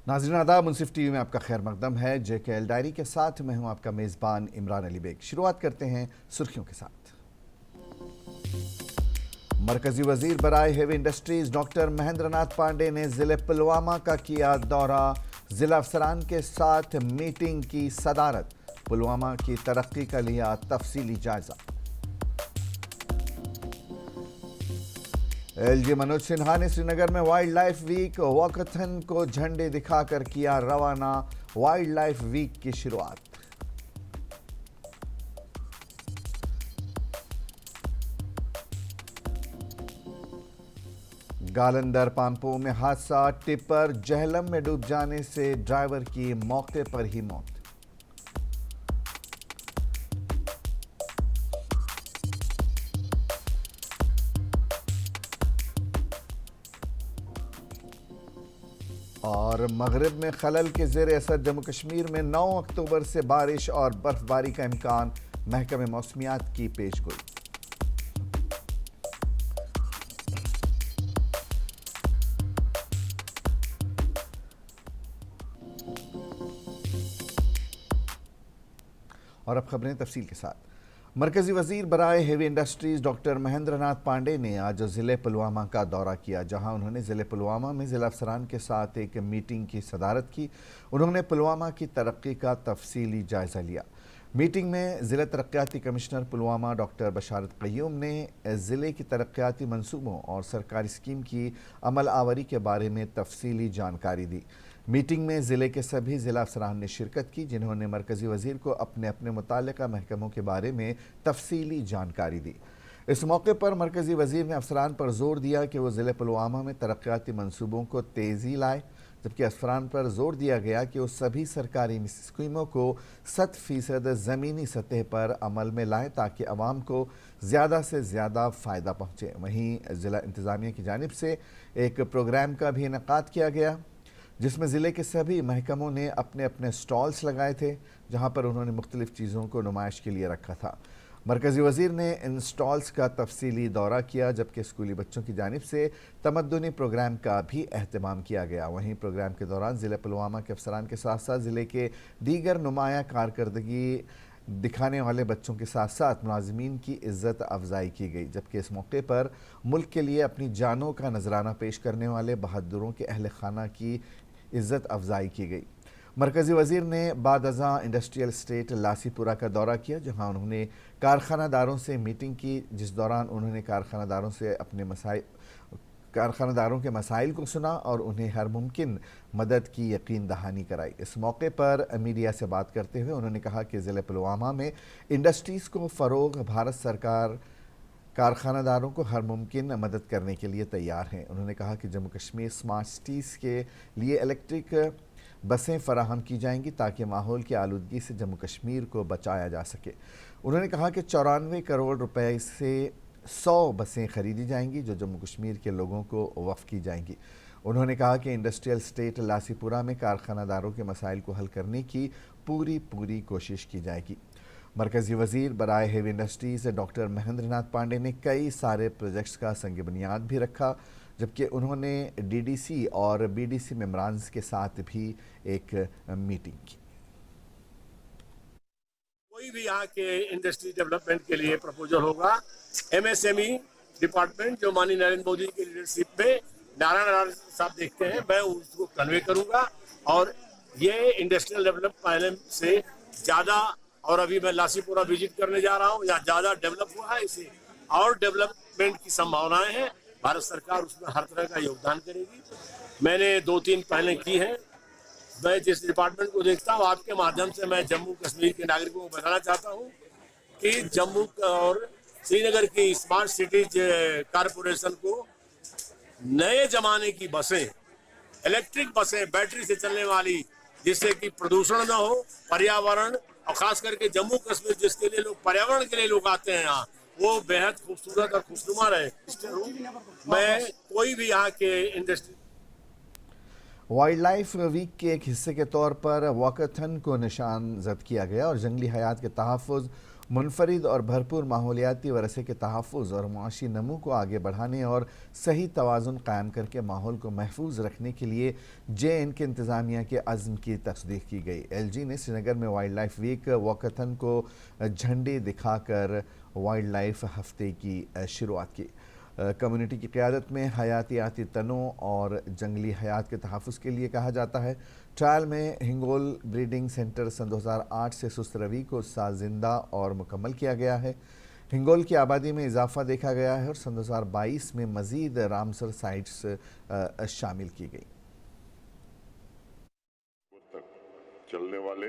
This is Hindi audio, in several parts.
नाज़रीन आदाब, मुंसिफ टीवी में आपका खैर मकदम है। JKL डायरी के साथ मैं हूं आपका मेज़बान इमरान अली बेग। शुरुआत करते हैं सुर्खियों के साथ। मरकजी वजीर बराए heavy industries doctor Mahendra Nath Pandey ने जिले पुलवामा का किया दौरा। जिला अफसरान के साथ मीटिंग की सदारत। पुलवामा की तरक्की का लिया तफसीली जायजा। LG मनोज सिन्हा ने श्रीनगर में वाइल्ड लाइफ वीक वॉकथन को झंडे दिखाकर किया रवाना। वाइल्ड लाइफ वीक की शुरुआत। गालंदर पांपो में हादसा, टिप्पर जहलम में डूब जाने से ड्राइवर की मौके पर ही मौत। और मगरिब में खलल के ज़ेर असर जम्मू कश्मीर में 9 अक्टूबर से बारिश और बर्फबारी का इम्कान। महकमे मौसमियात की पेशगोई। और अब खबरें तफसील के साथ। मरकजी वजीर बराए heavy industries doctor Mahendra Nath Pandey ने आज ज़िले पुलवामा का दौरा किया, जहां उन्होंने ज़िले पुलवामा में ज़िला अफसरान के साथ एक मीटिंग की सदारत की। उन्होंने पुलवामा की तरक्की का तफसीली जायज़ा लिया। मीटिंग में ज़िला तरक्याती कमिश्नर पुलवामा डॉक्टर बशारत क़य्यूम ने ज़िले की तरक्याती मनसूबों और सरकारी स्कीम की अमल आवरी के बारे में तफसीली जानकारी दी। मीटिंग में ज़िले के सभी ज़िला अफसरान ने शिरकत की, जिन्होंने मरकज़ी वज़ीर को अपने अपने मुताल्लिक़ा महकमों के बारे में तफसीली जानकारी दी। इस मौके पर मरकज़ी वज़ीर ने अफसरान पर जोर दिया कि वो ज़िले पुलवामा में तरक्याती मनसूबों को तेज़ी लाए, जबकि अफसरान पर जोर दिया गया कि वो सभी सरकारी स्कीमों को 100% ज़मीनी सतह पर अमल में लाएँ ताकि अवाम को ज़्यादा से ज़्यादा फ़ायदा पहुँचे। वहीं ज़िला इंतज़ामिया की जानिब से एक प्रोग्राम का भी इनेकाद किया गया, जिसमें ज़िले के सभी महकमों ने अपने अपने स्टॉल्स लगाए थे, जहां पर उन्होंने मुख्तलिफ़ चीज़ों को नुमाइश के लिए रखा था। मरकज़ी वज़ीर ने इन स्टॉल्स का तफसीली दौरा किया, जबकि स्कूली बच्चों की जानिब से तमद्दुनी प्रोग्राम का भी अहतमाम किया गया। वहीं प्रोग्राम के दौरान ज़िले पुलवामा के अफसरान के साथ साथ ज़िले के दीगर नुमाया कारकर्दगी दिखाने वाले बच्चों के साथ साथ मुलाज़िमीन की इज़्ज़त अफजाई की गई, जबकि इस मौके पर मुल्क के लिए अपनी जानों का नजराना पेश करने वाले बहादुरों के अहल खाना की इज़्ज़त अफजाई की गई। मरकज़ी वज़ीर ने बाद-अज़ां इंडस्ट्रियल स्टेट लासीपुरा का दौरा किया, जहां उन्होंने कारखानादारों से मीटिंग की, जिस दौरान उन्होंने कारखानादारों से अपने कारखानादारों के मसाइल को सुना और उन्हें हर मुमकिन मदद की यकीन दहानी कराई। इस मौके पर मीडिया से बात करते हुए उन्होंने कहा कि ज़िले पुलवामा में इंडस्ट्रीज़ को फ़रोग़ भारत सरकार कारखानादारों को हर मुमकिन मदद करने के लिए तैयार हैं। उन्होंने कहा कि जम्मू कश्मीर स्मार्ट सिटीज़ के लिए इलेक्ट्रिक बसें फराहम की जाएंगी ताकि माहौल की आलूदगी से जम्मू कश्मीर को बचाया जा सके। उन्होंने कहा कि 94 करोड़ रुपए से 100 बसें खरीदी जाएंगी, जो जम्मू कश्मीर के लोगों को वफ़ की जाएंगी। उन्होंने कहा कि इंडस्ट्रियल स्टेट लासीपुरा में कारखानादारों के मसाइल को हल करने की पूरी कोशिश की जाएगी। मरकज़ी वज़ीर बराए heavy industries doctor Mahendra Nath Pandey ने कई सारे प्रोजेक्ट्स का संग बुनियाद भी रखा, जबकि उन्होंने DDC और BDC मेम्बरान्स के साथ भी एक मीटिंग की। कोई भी यहाँ के इंडस्ट्री डेवलपमेंट के लिए प्रपोजल होगा, MSME डिपार्टमेंट जो माननीय नरेंद्र मोदी की लीडरशिप में नारायण साहब देखते हैं, मैं उसको कन्वे करूंगा और ये इंडस्ट्रियल डेवलप पहले से ज़्यादा, और अभी मैं लासीपुरा विजिट करने जा रहा हूँ, यहाँ ज़्यादा डेवलप हुआ है, इसे और डेवलपमेंट की संभावनाएं हैं। भारत सरकार उसमें हर तरह का योगदान करेगी। मैंने 2-3 पहले की हैं। मैं जिस डिपार्टमेंट को देखता हूँ, आपके माध्यम से मैं जम्मू कश्मीर के नागरिकों को बताना चाहता हूँ कि जम्मू और श्रीनगर की स्मार्ट सिटीज कारपोरेशन को नए जमाने की बसें, इलेक्ट्रिक बसें, बैटरी से चलने वाली, जिससे कि प्रदूषण न हो, पर्यावरण, और खास करके जम्मू कश्मीर जिसके लिए लोग पर्यावरण के लिए लोग आते हैं यहाँ, वो बेहद खूबसूरत और खुशनुमा रहे। मैं कोई भी यहाँ के इंडस्ट्री वाइल्ड लाइफ वीक के एक हिस्से के तौर पर वॉकथन को निशान जद किया गया और जंगली हयात के तहफ़्फ़ुज़ मुनफरिद और भरपूर माहौलियाती वरसे के तहफ़्फ़ुज़ और मुआशी नमू को आगे बढ़ाने और सही तवाज़ुन कायम करके माहौल को महफूज रखने के लिए JN के इंतज़ामिया के अज़्म की तस्दीक़ की गई। LG ने श्रीनगर में वाइल्ड लाइफ वीक वॉकथन को झंडे दिखाकर वाइल्ड लाइफ हफ्ते की शुरुआत की। कम्युनिटी की क़यादत में हयातियाती तनों और जंगली हयात के तहफ़्फ़ुज़ के लिए कहा जाता है। ट्रायल में हिंगोल ब्रीडिंग सेंटर सन 2008 से सुस्त रवि को इस साल जिंदा और मुकम्मल किया गया है। हिंगोल की आबादी में इजाफा देखा गया है और सन 2022 में मज़ीद रामसर साइट्स शामिल की गई। चलने वाले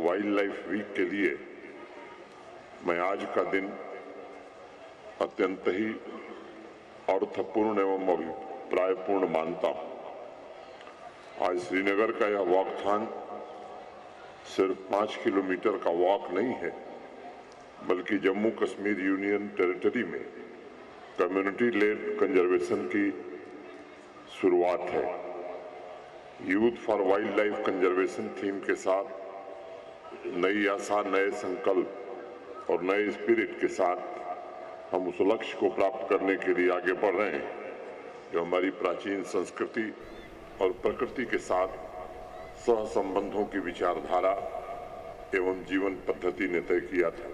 वाइल्ड लाइफ वीक के लिए मैं आज का दिन अत्यंत ही अर्थपूर्ण एवं अभिप्रायपूर्ण मानता हूँ। आज श्रीनगर का यह वॉकथॉन सिर्फ 5 किलोमीटर का वॉक नहीं है, बल्कि जम्मू कश्मीर यूनियन टेरिटरी में कम्युनिटी लेड कंजर्वेशन की शुरुआत है। Youth for wild life conservation theme के साथ नई आशा, नए संकल्प और नए स्पिरिट के साथ हम उस लक्ष्य को प्राप्त करने के लिए आगे बढ़ रहे हैं जो हमारी प्राचीन संस्कृति और प्रकृति के साथ सहसंबंधों की विचारधारा एवं जीवन पद्धति ने तय किया था।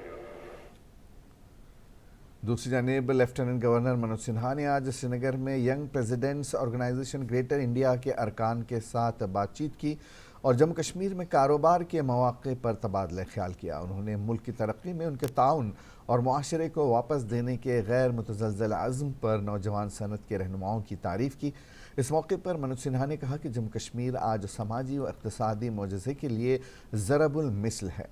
दूसरी जानिब लेफ्टिनेंट गवर्नर मनोज सिन्हा ने आज श्रीनगर में young presidents organization greater India के अरकान के साथ बातचीत की और जम्मू कश्मीर में कारोबार के मौक़े पर तबादला ख्याल किया। उन्होंने मुल्क की तरक्की में उनके ताउन और मुआशरे को वापस देने के गैर मुतज़लज़ल अज़्म पर नौजवान सनत के रहनुमाओं की तारीफ़ की। इस मौके पर मनोज सिन्हा ने कहा कि जम्मू कश्मीर आज समाजी और इक़्तिसादी मोजज़े के लिए ज़रबुल मिसल है।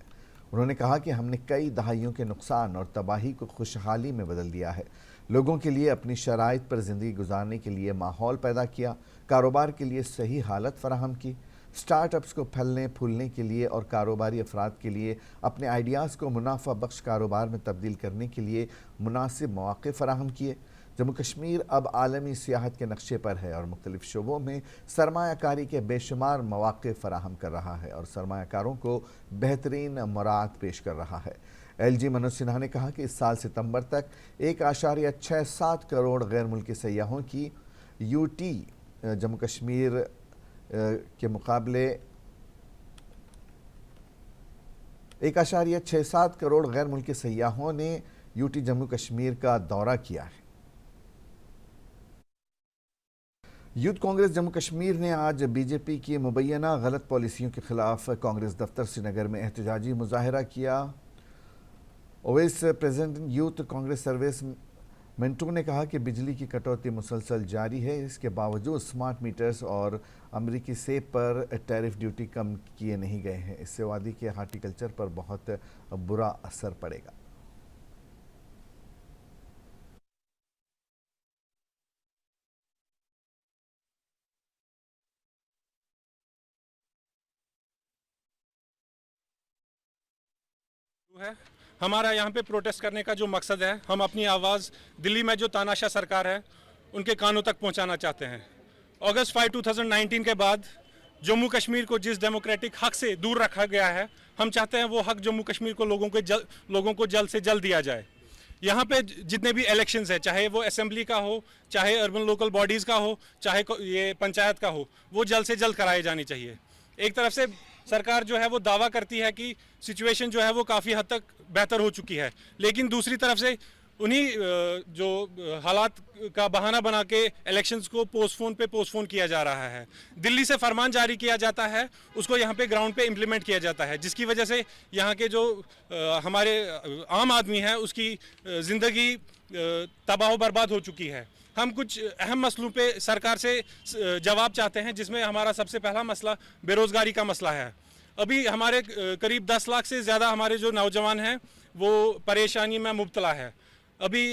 उन्होंने कहा कि हमने कई दहाइयों के नुकसान और तबाही को खुशहाली में बदल दिया है। लोगों के लिए अपनी शराइत पर ज़िंदगी गुजारने के लिए माहौल पैदा किया, कारोबार के लिए सही हालत फराहम की, स्टार्टअप्स को फलने फूलने के लिए और कारोबारी अफराद के लिए अपने आइडियाज़ को मुनाफा बख्श कारोबार में तब्दील करने के लिए मुनासिब मौक़े फराहम किए। जम्मू कश्मीर अब आलमी सियाहत के नक्शे पर है और मुख्तलिफ शोबों में सरमायाकारी के बेशुमार मौक़े फराहम कर रहा है और सरमायाकारों को बेहतरीन मुराद पेश कर रहा है। LG मनोज सिन्हा ने कहा कि इस साल सितंबर तक 1.67 करोड़ गैर मुल्की सयाहों की UT जम्मू कश्मीर के मुकाबले 1.67 करोड़ गैर मुल्की सयाहों ने UT जम्मू कश्मीर का दौरा किया है। यूथ कांग्रेस जम्मू कश्मीर ने आज BJP की मुबैना गलत पॉलिसियों के खिलाफ कांग्रेस दफ्तर श्रीनगर में एहतजाजी मुजाहरा किया। Owais president youth Congress service Mintu ने कहा कि बिजली की कटौती मुसलसल जारी है, इसके बावजूद स्मार्ट मीटर्स और अमरीकी सेब पर टैरिफ ड्यूटी कम किए नहीं गए हैं। इससे वादी के हार्टिकल्चर पर बहुत बुरा असर पड़ेगा। है हमारा यहाँ पे प्रोटेस्ट करने का जो मकसद है, हम अपनी आवाज़ दिल्ली में जो तानाशाह सरकार है उनके कानों तक पहुँचाना चाहते हैं। अगस्त 5, 2019 के बाद जम्मू कश्मीर को जिस डेमोक्रेटिक हक से दूर रखा गया है, हम चाहते हैं वो हक जम्मू कश्मीर को लोगों को जल्द से जल्द दिया जाए। यहाँ पे जितने भी इलेक्शंस है, चाहे वो असेंबली का हो, चाहे अर्बन लोकल बॉडीज़ का हो, चाहे ये पंचायत का हो, वो जल्द से जल्द कराए जानी चाहिए। एक तरफ से सरकार जो है वो दावा करती है कि सिचुएशन जो है वो काफ़ी हद तक बेहतर हो चुकी है, लेकिन दूसरी तरफ से उन्हीं जो हालात का बहाना बना के इलेक्शंस को पोस्टपोन किया जा रहा है। दिल्ली से फरमान जारी किया जाता है, उसको यहाँ पे ग्राउंड पे इम्प्लीमेंट किया जाता है, जिसकी वजह से यहाँ के जो हमारे आम आदमी है उसकी ज़िंदगी तबाह बर्बाद हो चुकी है। हम कुछ अहम मसलों पे सरकार से जवाब चाहते हैं, जिसमें हमारा सबसे पहला मसला बेरोज़गारी का मसला है। अभी हमारे करीब 10 लाख से ज़्यादा हमारे जो नौजवान हैं वो परेशानी में मुब्तला है। अभी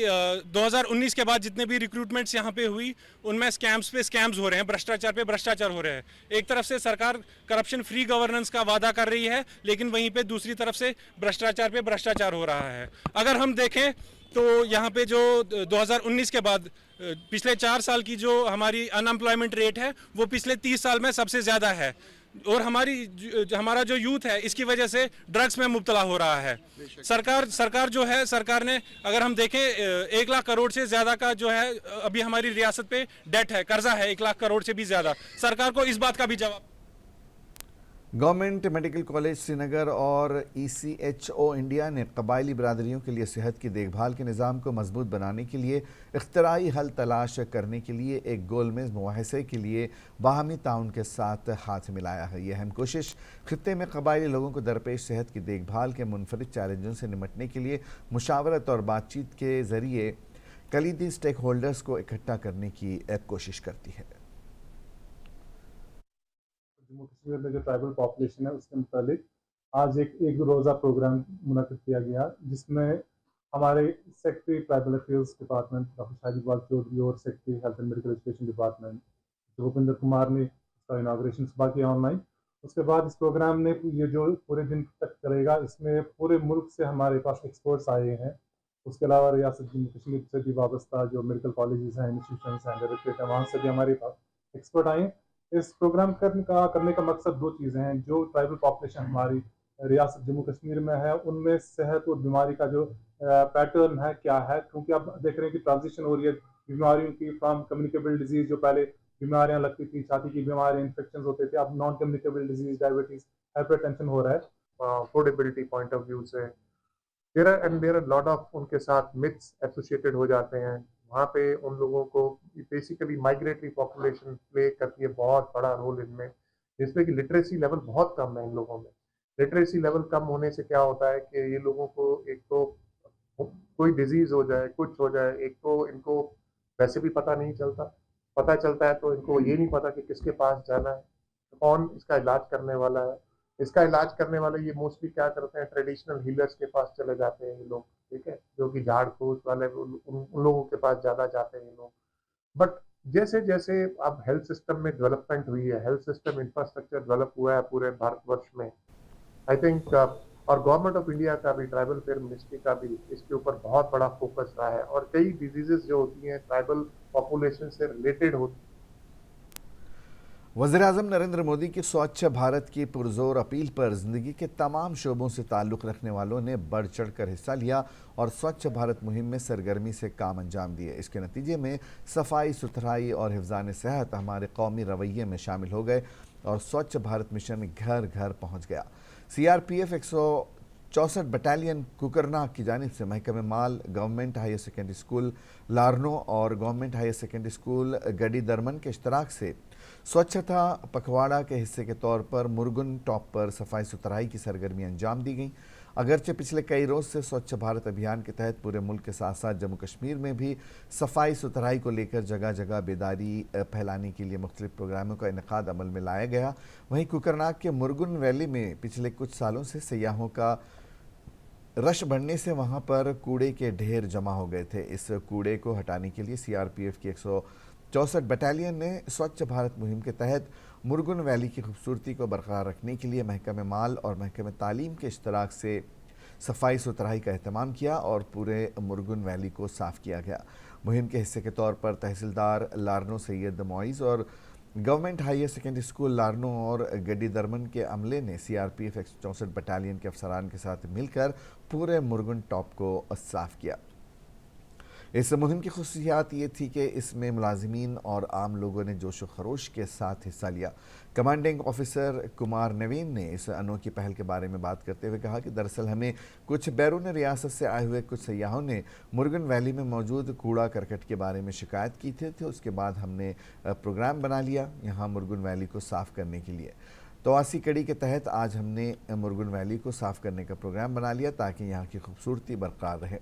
2019 के बाद जितने भी रिक्रूटमेंट्स यहाँ पे हुई उनमें स्कैम्स पे स्कैम्स हो रहे हैं, भ्रष्टाचार पे भ्रष्टाचार हो रहे हैं। एक तरफ से सरकार करप्शन फ्री गवर्नेंस का वादा कर रही है, लेकिन वहीं पे दूसरी तरफ से भ्रष्टाचार पे भ्रष्टाचार हो रहा है। अगर हम देखें तो यहाँ पे जो 2019 के बाद पिछले 4 साल की जो हमारी अनएम्प्लॉयमेंट रेट है वो पिछले 30 साल में सबसे ज़्यादा है। और हमारा जो यूथ है इसकी वजह से ड्रग्स में मुब्तला हो रहा है। सरकार जो है, सरकार ने अगर हम देखें 1 लाख करोड़ से ज़्यादा का जो है अभी हमारी रियासत पे डेट है, कर्जा है 1 लाख करोड़ से भी ज़्यादा। सरकार को इस बात का भी जवाब। गवर्नमेंट मेडिकल कॉलेज श्रीनगर और ECHO इंडिया ने कबायली बरादरियों के लिए सेहत की देखभाल के निज़ाम को मजबूत बनाने के लिए इख्तराई हल तलाश करने के लिए एक गोलमेज मुआहसे के लिए बाहमी ताउन के साथ हाथ मिलाया है। यह अहम कोशिश खित्ते में कबायली लोगों को दरपेश सेहत की देखभाल के मुनफरिद चैलेंजों से निपटने के लिए मुशावरत और बातचीत के ज़रिए कलीदी स्टेक होल्डर्स को इकट्ठा करने की एक कोशिश करती है। जम्मू कश्मीर में जो ट्राइबल पॉपुलेशन है उसके मुतालिक आज एक रोज़ा प्रोग्राम मुनक़िद किया गया, जिसमें हमारे secretary tribal affairs department doctor Shahid Iqbal Chaudhary और secretary health and medical education department Bhupinder Kumar ने इसका इनाग्रेशन सुबह किया ऑनलाइन। उसके बाद इस प्रोग्राम ने ये जो पूरे दिन तक करेगा, इसमें पूरे मुल्क से हमारे पास एक्सपर्ट्स आए हैं। उसके अलावा रियासत जम्मू कश्मीर से भी वाबस्ता जो मेडिकल कॉलेजेस हैं, इंस्टीट्यूशन हैं, डायरेक्टरेट हैं, वहाँ से भी हमारे पास एक्सपर्ट आए। इस प्रोग्राम करने का मकसद 2 चीज़ें हैं। जो ट्राइबल पॉपुलेशन हमारी रियासत जम्मू कश्मीर में है, उनमें सेहत और बीमारी का जो पैटर्न है क्या है, क्योंकि अब देख रहे हैं कि ट्रांजिशन हो रही है बीमारियों की फ्रॉम कम्युनिकेबल डिजीज़। जो पहले बीमारियां लगती थी, छाती की बीमारियां, इन्फेक्शन होते थे, अब non communicable disease, diabetes, hypertension हो रहा है। अफोर्डेबिलिटी पॉइंट ऑफ व्यू से देयर आर लॉट ऑफ उनके साथ मिथ्स एसोसिएटेड हो जाते हैं। वहाँ पे उन लोगों को बेसिकली माइग्रेटरी पॉपुलेशन प्ले करती है बहुत बड़ा रोल इनमें, जिसमें कि लिटरेसी लेवल बहुत कम है इन लोगों में। लिटरेसी लेवल कम होने से क्या होता है कि ये लोगों को एक तो कोई डिजीज़ हो जाए, कुछ हो जाए, एक तो इनको वैसे भी पता नहीं चलता, पता चलता है तो इनको ये नहीं पता कि किसके पास जाना है, कौन इसका इलाज करने वाला है। इसका इलाज करने वाले ये मोस्टली क्या करते हैं, ट्रेडिशनल हीलर्स के पास चले जाते हैं ये लोग, ठीक है, जो कि झाड़ फूस वाले उन लोगों के पास ज़्यादा जाते हैं ये लोग। बट जैसे जैसे अब हेल्थ सिस्टम में डेवलपमेंट हुई है, हेल्थ सिस्टम इंफ्रास्ट्रक्चर डेवलप हुआ है पूरे भारतवर्ष में, आई थिंक और गवर्नमेंट ऑफ इंडिया का भी, ट्राइबल अफेयर मिनिस्ट्री का भी इसके ऊपर बहुत बड़ा फोकस रहा है। और कई डिजीजेस जो होती हैं ट्राइबल पॉपुलेशन से रिलेटेड होती हैं। वज़ीर-ए-आज़म नरेंद्र मोदी की स्वच्छ भारत की पुरजोर अपील पर ज़िंदगी के तमाम शोबों से ताल्लुक़ रखने वालों ने बढ़ चढ़ कर हिस्सा लिया और स्वच्छ भारत मुहिम में सरगर्मी से काम अंजाम दिए। इसके नतीजे में सफाई सुथराई और हिफ़्ज़ान सेहत हमारे कौमी रवैये में शामिल हो गए और स्वच्छ भारत मिशन घर घर पहुँच गया। CRPF 164 बटालियन कुकरनाग की जानिब से महकमे माल, गवर्नमेंट हायर सेकेंडरी स्कूल लारनो और गवर्नमेंट हायर सेकेंडरी स्कूल गडी दरमन के इश्तराक से स्वच्छता पखवाड़ा के हिस्से के तौर पर मुरगुन टॉप पर सफाई सुथराई की सरगर्मी अंजाम दी गई। अगरचे पिछले कई रोज़ से स्वच्छ भारत अभियान के तहत पूरे मुल्क के साथ साथ जम्मू कश्मीर में भी सफाई सुथराई को लेकर जगह जगह बेदारी फैलाने के लिए मुख्तलिफ प्रोग्रामों का इनेकाद अमल में लाया गया। वहीं कुकरनाग के मुरगुन वैली में पिछले कुछ सालों से सयाहों का रश बढ़ने से वहां पर कूड़े के ढेर जमा हो गए थे। इस कूड़े को हटाने के लिए CRPF की 164 बटालियन ने स्वच्छ भारत मुहिम के तहत मुरगुन वैली की खूबसूरती को बरकरार रखने के लिए महकमे माल और महकमे तालीम के इश्तराक से सफाई सुथराई का एहतमाम किया और पूरे मुरगुन वैली को साफ़ किया गया। मुहिम के हिस्से के तौर पर तहसीलदार लारनो सैयद मोइज़ और गवर्नमेंट हायर सेकेंडरी स्कूल लारनो और गड्डी दरमन के अमले ने CRPF 164 बटालियन के अफसरान के साथ मिलकर पूरे मुरगुन टॉप को साफ़ किया। इस मुहिम की खुसूसियात ये थी कि इसमें मुलाजिमीन और आम लोगों ने जोश व खरोश के साथ हिस्सा लिया। कमांडिंग ऑफिसर कुमार नवीन ने इस अनोखी पहल के बारे में बात करते हुए कहा कि दरअसल हमें कुछ बैरून रियासत से आए हुए कुछ सयाहों ने मुरगन वैली में मौजूद कूड़ा करकट के बारे में शिकायत की थी। उसके बाद हमने प्रोग्राम बना लिया यहाँ मुरगन वैली को साफ़ करने के लिए। तो 80 कड़ी के तहत आज हमने मुरगन वैली को साफ़ करने का प्रोग्राम बना लिया ताकि यहाँ की खूबसूरती बरकरार रहे।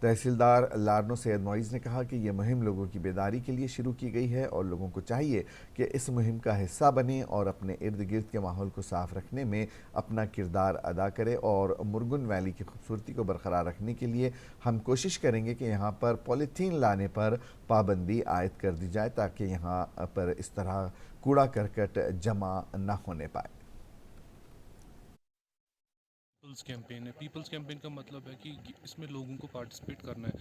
तहसीलदार लारनो सैयद मोइज़ ने कहा कि ये मुहिम लोगों की बेदारी के लिए शुरू की गई है और लोगों को चाहिए कि इस मुहिम का हिस्सा बने और अपने इर्द गिर्द के माहौल को साफ़ रखने में अपना किरदार अदा करे। और मुरगुन वैली की खूबसूरती को बरकरार रखने के लिए हम कोशिश करेंगे कि यहाँ पर पॉलीथीन लाने पर पाबंदी आयद कर दी जाए ताकि यहाँ पर इस तरह कूड़ा करकट जमा न होने पाए। पीपल्स कैंपेन है। पीपल्स कैंपेन का मतलब है कि इसमें लोगों को पार्टिसिपेट करना है।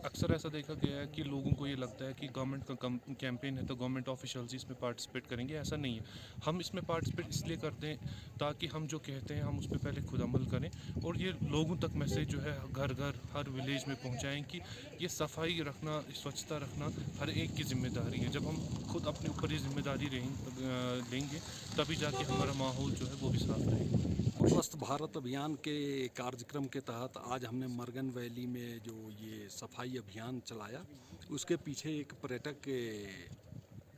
अक्सर ऐसा देखा गया है कि लोगों को ये लगता है कि गवर्नमेंट का कैंपेन है तो गवर्नमेंट ऑफिशियल्स इसमें पार्टिसिपेट करेंगे। ऐसा नहीं है। हम इसमें पार्टिसिपेट इसलिए करते हैं ताकि हम जो कहते हैं हम उस पर पहले खुद अमल करें और ये लोगों तक मैसेज जो है घर घर हर विलेज में पहुँचाएँ कि ये सफाई रखना, स्वच्छता रखना हर एक की जिम्मेदारी है। जब हम खुद अपने ऊपर ये जिम्मेदारी लेंगे तभी जाके हमारा माहौल जो है वो भी साफ रहेगा। स्वस्थ भारत अभियान के कार्यक्रम के तहत आज हमने मरगन वैली में जो ये सफाई अभियान चलाया, उसके पीछे एक पर्यटक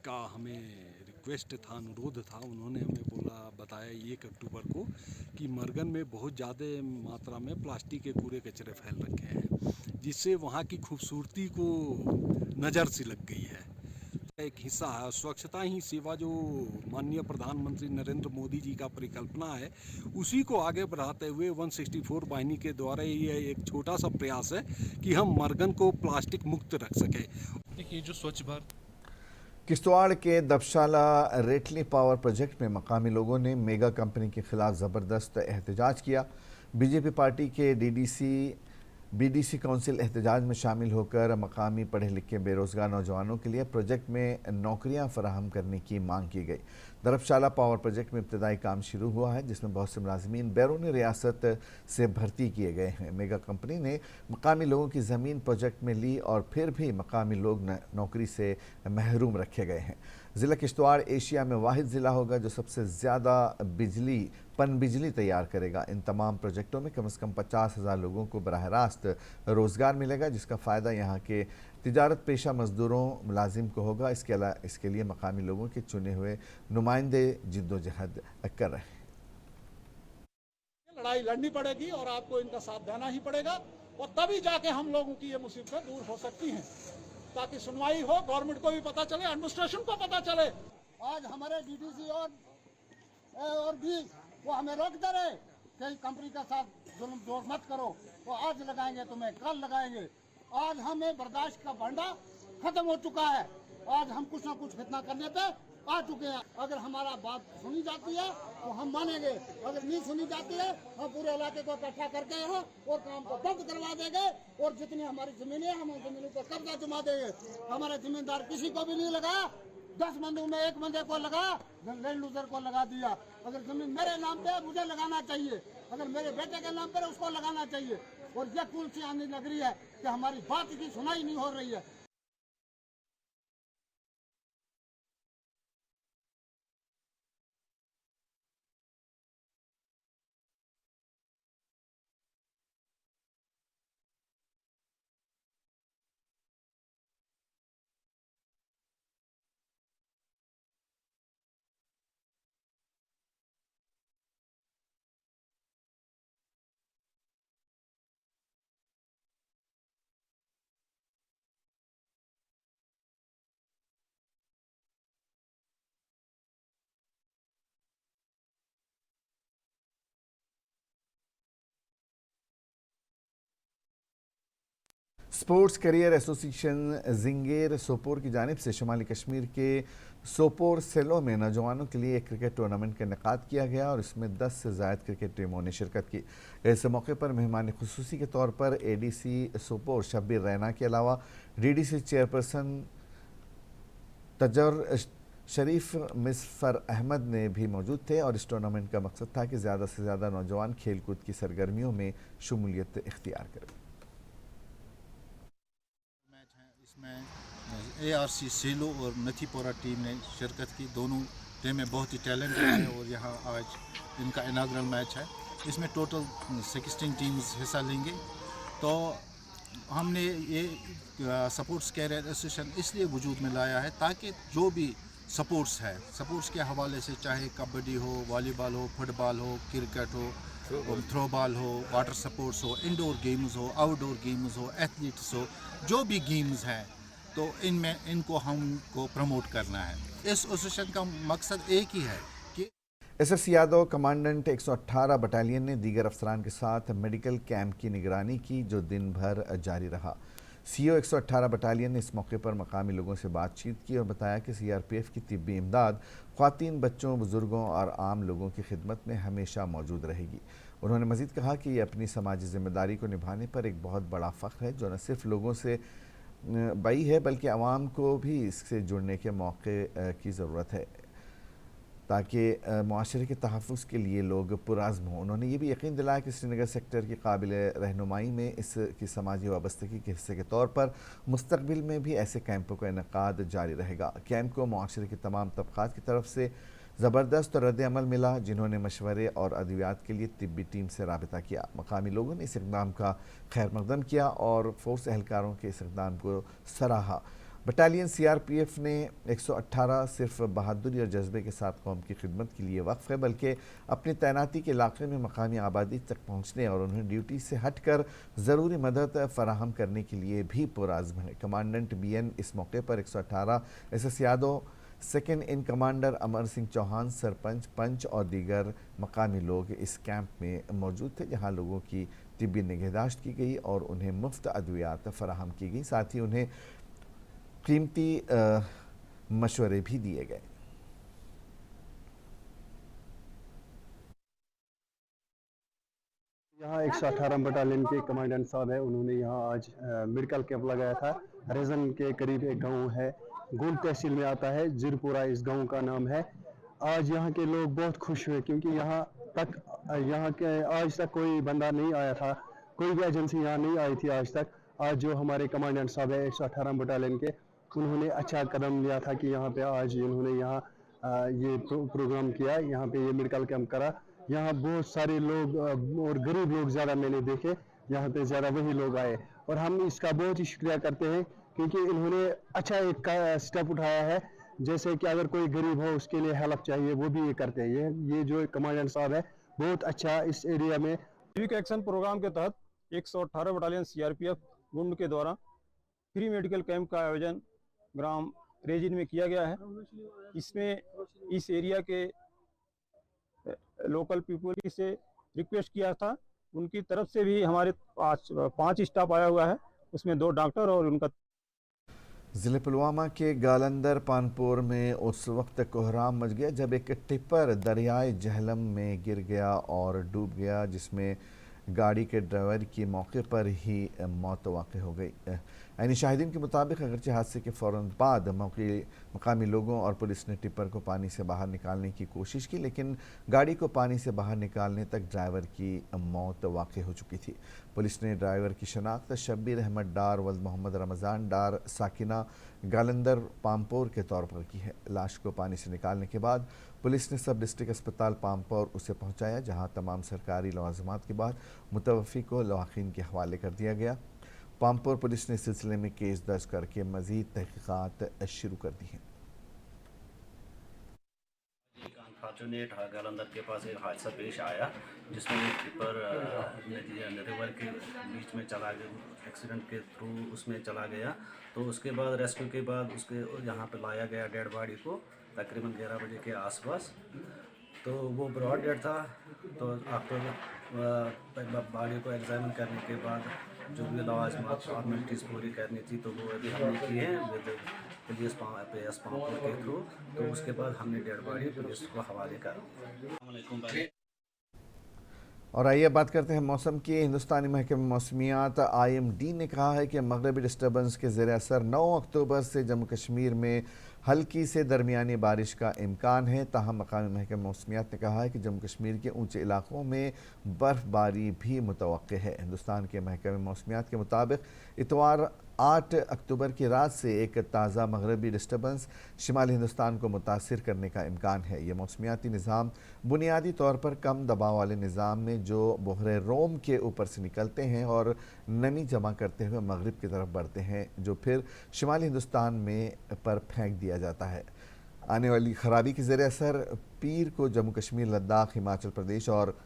का हमें रिक्वेस्ट था, अनुरोध था। उन्होंने हमें बताया 1 अक्टूबर को कि मरगन में बहुत ज़्यादा मात्रा में प्लास्टिक के कूड़े कचरे फैल रखे हैं, जिससे वहाँ की खूबसूरती को नज़र सी लग गई है। एक हिस्सा है स्वच्छता ही सेवा, जो माननीय प्रधानमंत्री नरेंद्र मोदी जी का परिकल्पना है, उसी को आगे बढ़ाते हुए 164 वाहिनी के द्वारा ये एक छोटा सा प्रयास है कि हम मरगन को प्लास्टिक मुक्त रख सकें। देखिए जो स्वच्छ भारत किश्तवाड़ के दबशाला रेटली पावर प्रोजेक्ट में मकामी लोगों ने मेगा कंपनी के खिलाफ ज़बरदस्त एहतजाज किया। बीजेपी पार्टी के बीडीसी काउंसिल एहतजाज में शामिल होकर मकामी पढ़े लिखे बेरोजगार नौजवानों के लिए प्रोजेक्ट में नौकरियां फराहम करने की मांग की गई। दरबशाला पावर प्रोजेक्ट में इब्तदाई काम शुरू हुआ है, जिसमें बहुत से मुलाजमीन बैरूनी रियासत से भर्ती किए गए हैं। मेगा कंपनी ने मकामी लोगों की ज़मीन प्रोजेक्ट में ली और फिर भी मकामी लोग नौकरी से महरूम रखे गए हैं। ज़िला किश्तवाड़ एशिया में वाहिद ज़िला होगा जो सबसे ज़्यादा बिजली तैयार करेगा। इन तमाम प्रोजेक्टों में कम से कम 50,000 लोगों को बराह रास्त रोज़गार मिलेगा, जिसका फ़ायदा यहाँ के तिजारत पेशा मज़दूरों मुलाजिम को होगा। इसके लिए मकामी लोगों के चुने हुए नुमाइंदे जिद्दोजहद कर रहे हैं। लड़ाई लड़नी पड़ेगी और आपको इनका साथ देना ही पड़ेगा, और तभी जाके हम लोगों की ये मुसीबतें दूर हो सकती हैं, ताकि सुनवाई हो, गवर्नमेंट को भी पता चले, एडमिनिस्ट्रेशन को पता चले। आज हमारे डीडीसी और भी वो हमें रोक दे रहे कि कंपनी का साथ जुल्म जोर मत करो, वो आज लगाएंगे तुम्हें, कल लगाएंगे। आज हमें बर्दाश्त का बंडा खत्म हो चुका है। आज हम कुछ ना कुछ फितना करने पे आ चुके हैं। अगर हमारा बात सुनी जाती है तो हम मानेंगे, अगर नहीं सुनी जाती है हम पूरे इलाके को इकट्ठा करके यहाँ और काम को बंद करवा देंगे, और जितनी हमारी जमीनें हैं हम उन जमीनों पर कब्जा जमा देंगे। हमारे जमींदार किसी को भी नहीं लगा, 10 बंदों में 1 बंदे को लगा, लैंड लूजर को लगा दिया। अगर जमीन मेरे नाम पे है मुझे लगाना चाहिए, अगर मेरे बेटे के नाम पर उसको लगाना चाहिए। और यह कौन सी आने लग रही है कि हमारी बात की सुनाई नहीं हो रही है। स्पोर्ट्स करियर एसोसिएशन जिंगेर सोपोर की जानिब से शुमाली कश्मीर के सोपोर सेलो में नौजवानों के लिए एक क्रिकेट टूर्नामेंट का इनेकाद किया गया और इसमें 10 से ज़ायद क्रिकेट टीमों ने शिरकत की। इस मौके पर मेहमान खुसूसी के तौर पर एडीसी सोपोर शब्बीर रैना के अलावा डीडीसी चेयरपर्सन तजर शरीफ मिसफर अहमद ने भी मौजूद थे और इस टूर्नामेंट का मकसद था कि ज़्यादा से ज़्यादा नौजवान खेलकूद की सरगर्मियों में शमूलियत इख्तियार करें। इसमें ARC सेलो और नथीपोरा टीम ने शिरकत की। दोनों टीमें बहुत ही टैलेंटेड हैं और यहाँ आज इनका इनाग्रल मैच है। इसमें टोटल 16 टीम्स हिस्सा लेंगे। तो हमने ये स्पोर्ट्स कैरियर एसोसिएशन इसलिए वजूद में लाया है ताकि जो भी स्पोर्ट्स है, स्पोर्ट्स के हवाले से चाहे कबड्डी हो, वॉलीबॉल हो, फुटबॉल हो, क्रिकेट हो, थ्रोबॉल हो, वाटर स्पोर्ट्स हो, इंडोर गेम्स हो, आउटडोर गेम्स हो, एथलीट्स हो, जो भी गेम्स हैं तो इनमें इनको हमको प्रमोट करना है। इस एसोसिएशन का मकसद एक ही है कि SS यादव कमांडेंट 118 बटालियन ने दीगर अफसरान के साथ मेडिकल कैंप की निगरानी की जो दिन भर जारी रहा। CO 118 बटालियन ने इस मौके पर मकामी लोगों से बातचीत की और बताया कि CRPF की तिब्बी इमदाद ख्वातीन, बच्चों, बुजुर्गों और आम लोगों की खिदमत में हमेशा मौजूद रहेगी। उन्होंने मज़ीद कहा कि ये अपनी समाजी जिम्मेदारी को निभाने पर एक बहुत बड़ा फ़ख्र है जो न सिर्फ लोगों से बई है बल्कि आवाम को भी इससे जुड़ने के मौके की ज़रूरत है ताकि मुआशरे के तहफ़्फ़ुज़ के लिए लोग पुरअज़्म हों। उन्होंने ये भी यकीन दिलाया कि श्रीनगर सेक्टर की काबिल रहनुमाई में इसकी समाजी वाबस्तगी के हिस्से के तौर पर मुस्तक़बिल में भी ऐसे कैंपों का इनेकाद जारी रहेगा। कैंप को मुआशरे के तमाम तबक़ात की तरफ से ज़बरदस्त रद्द अमल मिला, जिन्होंने मशवरे और अद्वियात के लिए तिब्बी टीम से राबिता किया। मकामी लोगों ने इस इक़दाम का खैर मकदम किया और फोर्स एहलकारों के इस इक़दाम को सराहा। बटालियन CRPF ने 118 सिर्फ बहादुरी और जज्बे के साथ कौम की खिदमत के लिए वक्फ है बल्कि अपनी तैनाती के इलाके में मकामी आबादी तक पहुँचने और उन्हें ड्यूटी से हट कर ज़रूरी मदद फराहम करने के लिए भी पुरअज़्म है। कमांडेंट BN इस मौके पर 118 SS Yadav, second in commander Amar Singh Chauhan, sarpanch, पंच और दीगर मकामी लोग इस कैंप में मौजूद थे जहां लोगों की तिब्बी निगहदाश्त की गई और उन्हें मुफ्त अद्वियात फराहम की गई। साथ ही उन्हें कीमती मशवरे भी दिए गए। यहाँ 118 बटालियन के कमांडेंट साहब है, उन्होंने यहाँ आज मेडिकल कैंप लगाया था। रेजन के करीब एक गांव है, गुल तहसील में आता है, जिरपुरा इस गांव का नाम है। आज यहाँ के लोग बहुत खुश हुए क्योंकि यहाँ के आज तक कोई बंदा नहीं आया था, कोई भी एजेंसी यहाँ नहीं आई थी आज तक। आज जो हमारे कमांडेंट साहब है 118 बटालियन के, उन्होंने अच्छा कदम लिया था कि यहाँ पे आज इन्होंने यहाँ ये प्रोग्राम किया, यहाँ पे ये मेडिकल कैंप करा। यहाँ बहुत सारे लोग और गरीब लोग ज़्यादा मैंने देखे, यहाँ पे ज़्यादा वही लोग आए और हम इसका बहुत ही शुक्रिया करते हैं क्योंकि इन्होंने अच्छा एक स्टेप उठाया है। जैसे कि अगर कोई गरीब हो उसके लिए हेल्प चाहिए वो भी ये करते हैं। ये जो कमांडेंट साहब है बहुत अच्छा इस एरिया में। क्विक एक्शन प्रोग्राम के तहत 118 बटालियन CRPF गुंड के द्वारा फ्री मेडिकल कैंप का आयोजन ग्राम रेजिन में किया गया है। इसमें इस एरिया के लोकल पीपल से रिक्वेस्ट किया था, उनकी तरफ से भी हमारे 5 स्टाफ आया हुआ है, उसमें 2 डॉक्टर और उनका। ज़िले पुलवामा के गालंदर पानपुर में उस वक्त कोहराम मच गया जब एक टिप्पर दरियाए जहलम में गिर गया और डूब गया, जिसमें गाड़ी के ड्राइवर की मौके पर ही मौत वाक़ हो गई। यानी शाहिदीन के मुताबिक अगरचे हादसे के फ़ौरन बाद मकामी लोगों और पुलिस ने टिप्पर को पानी से बाहर निकालने की कोशिश की, लेकिन गाड़ी को पानी से बाहर निकालने तक ड्राइवर की मौत वाक़ हो चुकी थी। पुलिस ने ड्राइवर की शनाख्त शब्बीर अहमद डार वल्द मोहम्मद रमज़ान डार साकिना गालंदर पामपोर के तौर पर की है। लाश को पानी से निकालने के बाद पुलिस ने सब डिस्ट्रिक्ट अस्पताल पामपोर उसे पहुंचाया, जहां तमाम सरकारी लवाजमात के बाद मुतवफ़ी को लवाकिन के हवाले कर दिया गया। पामपोर पुलिस ने इस सिलसिले में केस दर्ज करके मज़ीद तहक़ीक़ात शुरू कर दी हैं। अनफॉर्चुनेट गालंदर के पास एक हादसा पेश आया जिसमें टिप्पर रिवर के बीच में चला गया, एक्सीडेंट के थ्रू उसमें चला गया। तो उसके बाद रेस्क्यू के बाद उसके यहाँ पे लाया गया डेड बॉडी को तकरीबन 11 बजे के आसपास। तो वो ब्रॉड डेड था। तो आफ्टर बॉडी को एग्जामिन करने के बाद जो भी लवाजमात फॉर्मेलिटीज़ पूरी करनी थी तो वो अभी हमने की है विद पुलिस PS पामपुर के थ्रू। तो उसके बाद हमने डेड बॉडी पुलिस को हवाले कर। और आइए बात करते हैं मौसम की। हिंदुस्तानी महकमे मौसमियात IMD ने कहा है कि मगरबी डिस्टर्बेंस के ज़ेर असर 9 अक्टूबर से जम्मू कश्मीर में हल्की से दरमियानी बारिश का इम्कान है। ताहम मकामी महकमे मौसमियात ने कहा है कि जम्मू कश्मीर के ऊंचे इलाकों में बर्फ़बारी भी मुतवक्के है। हिंदुस्तान के महकमे मौसमियात के मुताबिक इतवार 8 अक्टूबर की रात से एक ताज़ा मगरबी डिस्टर्बेंस शिमाली हिंदुस्तान को मुतासिर करने का इम्कान है। ये मौसमियाती निज़ाम बुनियादी तौर पर कम दबाव वाले निज़ाम में जो बहरे रोम के ऊपर से निकलते हैं और नमी जमा करते हुए मगरिब की तरफ बढ़ते हैं, जो फिर शिमाली हिंदुस्तान में पर फेंक दिया जाता है। आने वाली खराबी के ज़ेर असर पीर को जम्मू कश्मीर, लद्दाख, हिमाचल प्रदेश और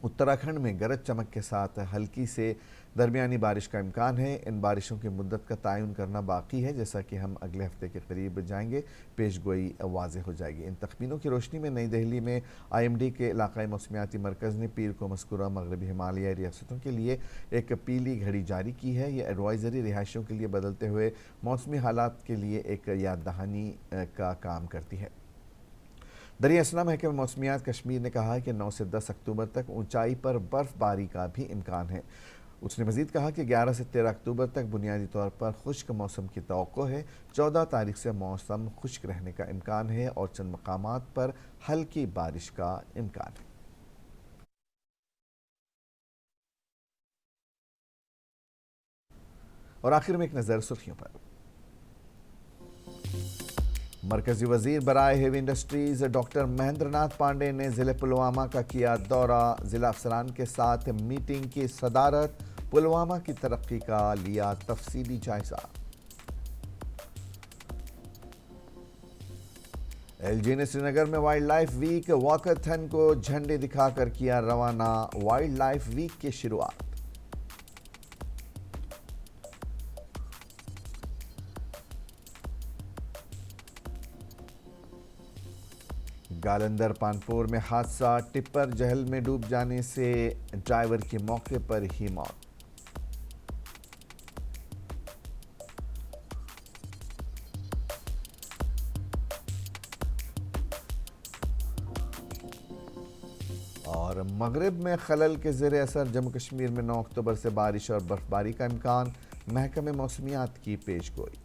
उत्तराखंड में गरज चमक के साथ हल्की से दरमियानी बारिश का इम्कान है। इन बारिशों की मुद्दत का तयन करना बाकी है। जैसा कि हम अगले हफ्ते के करीब जाएंगे, पेशगोई वाज़ेह हो जाएगी। इन तखमीनों की रोशनी में नई दिल्ली में IMD के इलाकाई मौसमियाती मरकज़ ने पीर को मज़कूरा मगरबी हिमालय रियासतों के लिए एक पीली घड़ी जारी की है। यह एडवाइज़री रिहायशियों के लिए बदलते हुए मौसमी हालात के लिए एक याद दहानी का काम करती है। दरिया असना महकमा मौसमियात कश्मीर ने कहा है कि 9 से 10 अक्टूबर तक ऊंचाई पर बर्फबारी का भी इम्कान है। उसने मजीद कहा कि 11 से 13 अक्टूबर तक बुनियादी तौर पर खुश्क मौसम की तवक्को है। 14 तारीख से मौसम खुश्क रहने का इम्कान है और चंद मकामात पर हल्की बारिश का इम्कान है। और आखिर में एक नज़र सुर्खियों पर। मरकजी वजीर बराए heavy industries doctor Mahendra Nath Pandey ने ज़िले पुलवामा का किया दौरा। ज़िला अफसरान के साथ मीटिंग की सदारत। पुलवामा की तरक्की का लिया तफसीली जायजा। LG ने श्रीनगर में वाइल्ड लाइफ वीक वॉकाथन को झंडे दिखाकर किया रवाना। वाइल्ड लाइफ वीक की शुरुआत। गालंदर पानपुर में हादसा, टिप्पर जहल में डूब जाने से ड्राइवर की मौके पर ही मौत। और मगरिब में खलल के ज़ेरे असर जम्मू कश्मीर में 9 अक्टूबर से बारिश और बर्फबारी का इम्कान। महकमे मौसमियात की पेशगोई।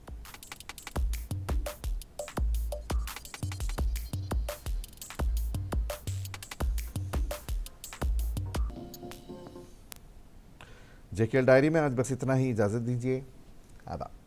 JKL डायरी में आज बस इतना ही। इजाज़त दीजिए। आदाब।